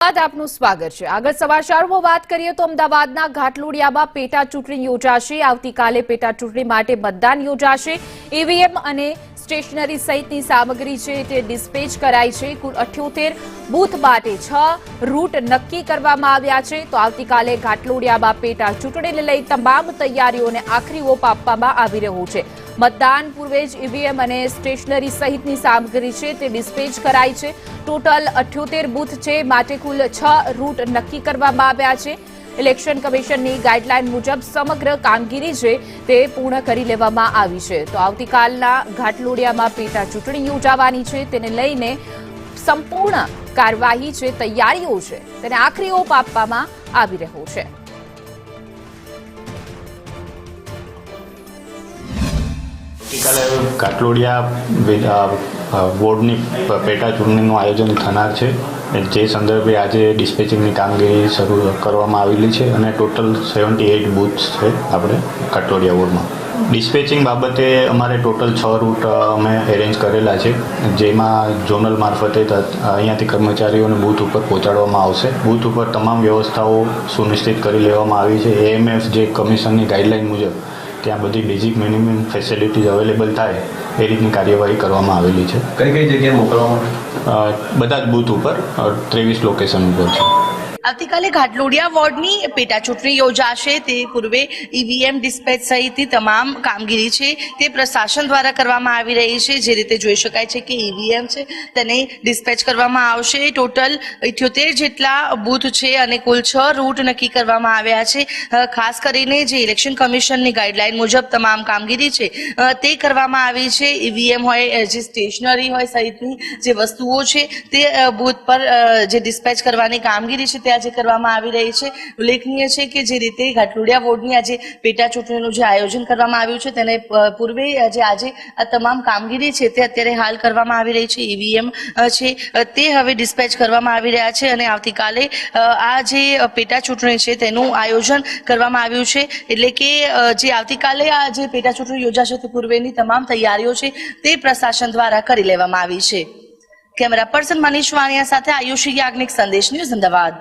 આપનું સ્વાગત છે। આગળ સમાચારોમાં વાત કરીએ તો અમદાવાદના ઘાટલોડિયામાં પેટા ચૂંટણી યોજાશે। આવતીકાલે પેટા ચૂંટણી માટે મતદાન યોજાશે। ઈવીએમ અને સ્ટેશનરી સહિતની સામગ્રી છે તે ડિસ્પેચ કરાઈ છે। કુલ 78 બૂથ માટે 6 રૂટ નક્કી કરવામાં આવ્યા છે। તો આવતીકાલે ઘાટલોડિયામાં પેટા ચૂંટણીને લઈ તમામ તૈયારીઓને આખરી ઓપ આપવામાં આવી રહ્યો છે। मतदान पूर्वे ज ईवीएम और स्टेशनरी सहित सामग्री है ते डिस्पेच कराई है। टोटल 78 बूथ है माटे कुल 6 रूट नक्की करवामां आव्या छे। इलेक्शन कमिशन की गाइडलाइन मुजब समग्र कामगीरी है ते पूर्ण करी लेवामां आवी छे। तो आवतीकालना घाटलोडियामां पेटा चूंटणी योजावानी छे तेने लईने संपूर्ण कार्यवाही है तैयारीओ है तेने आखरी ओप आपवामां आवी रह्यो छे। घाटलोडिया बोर्डनी पेटा चूंटणीनुं आयोजन थनार छे। जे संदर्भे आज डिस्पेचिंगनी कामगीरी शरू करवामां आवेली छे अने टोटल 78 बूथ्स छे आपणे घाटलोडिया बोर्डमां। डिस्पेचिंग बाबते अमारे टोटल 6 रूट अमे एरेन्ज करेला छे, जेमां जोनल मार्फते अहींयाथी कर्मचारीओने बूथ उपर पहोंचाडवामां आवशे। बूथ उपर तमाम व्यवस्थाओ सुनिश्चित करी लेवामां आवी छे। एएमएफ जे कमिशननी गाइडलाइन मुजब ત્યાં બધી બેઝિક મિનિમમ ફેસિલિટીઝ અવેલેબલ થાય એ રીતની કાર્યવાહી કરવામાં આવેલી છે। કઈ જગ્યાએ મોકલવામાં બધા જ બૂથ ઉપર 23 લોકેશન ઉપર છે। આવતીકાલે ઘાટલોડિયા વોર્ડની પેટા ચૂંટણી યોજાશે તે પૂર્વે ઈવીએમ ડિસ્પેચ સહિતની તમામ કામગીરી છે તે પ્રશાસન દ્વારા કરવામાં આવી રહી છે। જે રીતે જોઈ શકાય છે કે ઈવીએમ છે તેને ડિસ્પેચ કરવામાં આવશે। ટોટલ 78 જેટલા બૂથ છે અને કુલ 6 રૂટ નક્કી કરવામાં આવ્યા છે। ખાસ કરીને જે ઇલેક્શન કમિશનની ગાઈડલાઈન મુજબ તમામ કામગીરી છે તે કરવામાં આવી છે। ઈવીએમ હોય જે સ્ટેશનરી હોય સહિતની જે વસ્તુઓ છે તે બૂથ પર જે ડિસ્પેચ કરવાની કામગીરી છે આજે કરવામાં આવી રહી છે। ઉલ્લેખનીય છે કે જે રીતે ઘાટલોડિયા બોર્ડની આજે પેટા ચૂંટણીનું જે આયોજન કરવામાં આવ્યું છે તેને પૂર્વે આજે આ તમામ કામગીરી છે તે અત્યારે હાલ કરવામાં આવી રહી છે। ઈવીએમ છે તે હવે ડિસ્પેચ કરવામાં આવી રહ્યા છે અને આવતીકાલે આ જે પેટા ચૂંટણી છે તેનું આયોજન કરવામાં આવ્યું છે। એટલે કે જે આવતીકાલે આ જે પેટા ચૂંટણી યોજાશે તે પૂર્વેની તમામ તૈયારીઓ છે તે પ્રશાસન દ્વારા કરી લેવામાં આવી છે। કેમેરા પર્સન મનીષ વાણિયા સાથે આયુષી યાજ્ઞિક, સંદેશ ન્યૂઝ, અમદાવાદ।